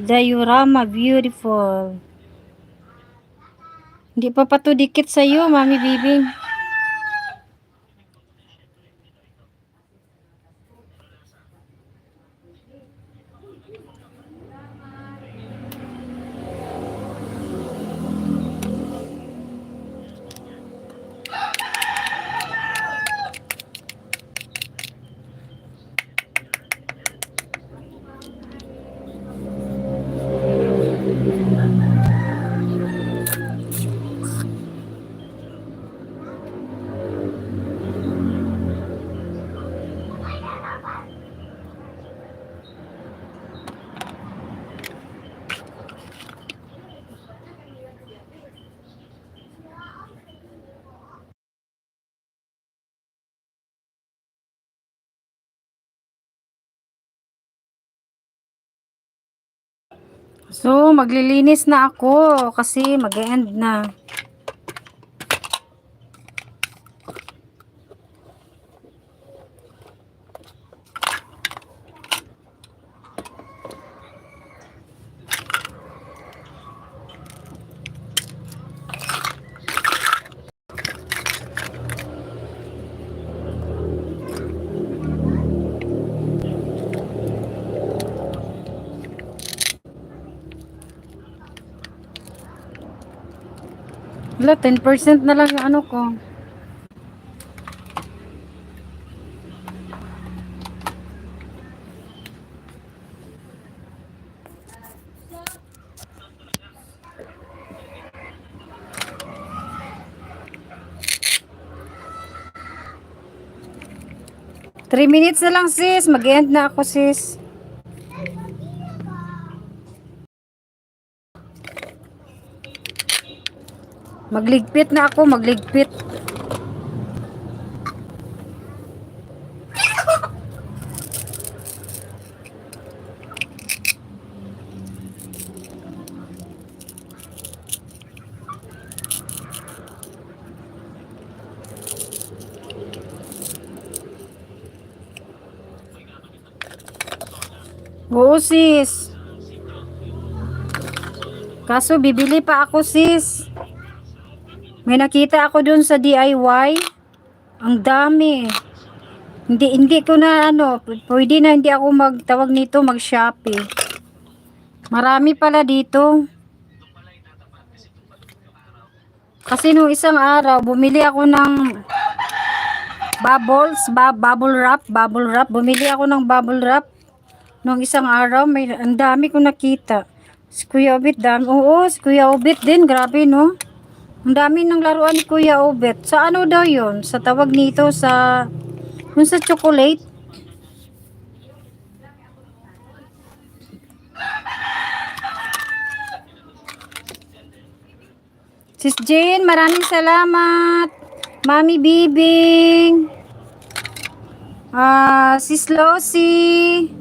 diorama, beautiful. Hindi pa to dikit sa'yo, Mami Bibing. So, maglilinis na ako kasi mag-end na. Wala, 10% na lang yung ano ko. Three minutes na lang sis, mag-end na ako sis. Magligpit na ako, magligpit. Oo sis. Kaso bibili pa ako sis. May nakita ako dun sa DIY. Ang dami. Hindi ko na ano, pwede na hindi ako magtawag nito, mag-Shopee. Marami pala dito. Kasi nung isang araw, bumili ako ng bubble wrap. Bumili ako ng bubble wrap. Nung isang araw, ang dami ko nakita. Si Kuya Obit, dami. Oo, si Kuya Obit din, grabe no. Ang dami ng laruan ni Kuya Obet. Sa ano daw yun? Sa tawag nito sa... Yung sa chocolate. Sis Jane, maraming salamat. Mami Bibing. Sis Losie.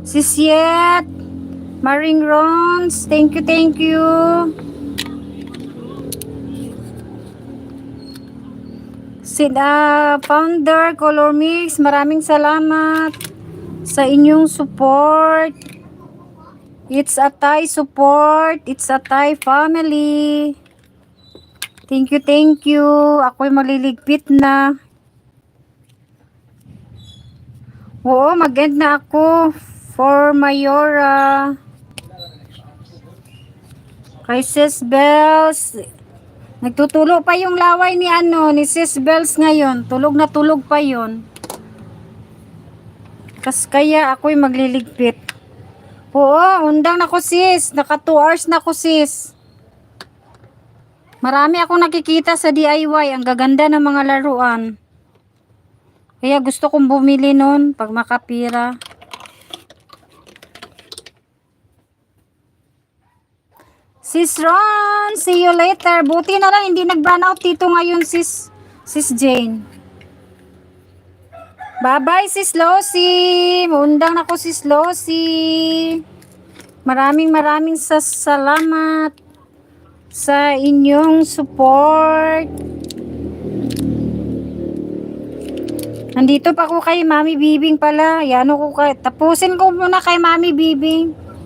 Sis Yet. Maring Rons. Thank you. Founder Color Mix, maraming salamat sa inyong support. It's a Thai support. It's a Thai family. Thank you. Ako'y maliligpit na. Oo, mag-end na ako for Mayora. Kay Sis Bells. Nagtutulo pa yung laway ni Sis Bells ngayon. Tulog na tulog pa yon. Kaya ako'y magliligpit. Oo, undang na ko sis. Naka 2 hours na ko sis. Marami akong nakikita sa DIY. Ang gaganda ng mga laruan. Kaya gusto kong bumili nun pag makapira. Sis Ron, see you later. Buti na lang hindi nag-burn out dito ngayon sis Jane. Bye-bye sis Losie. Undang na ko sis Losie. Maraming salamat sa inyong support. Nandito pa ako kay Mami Bibing pala. Tapusin ko muna kay Mami Bibing.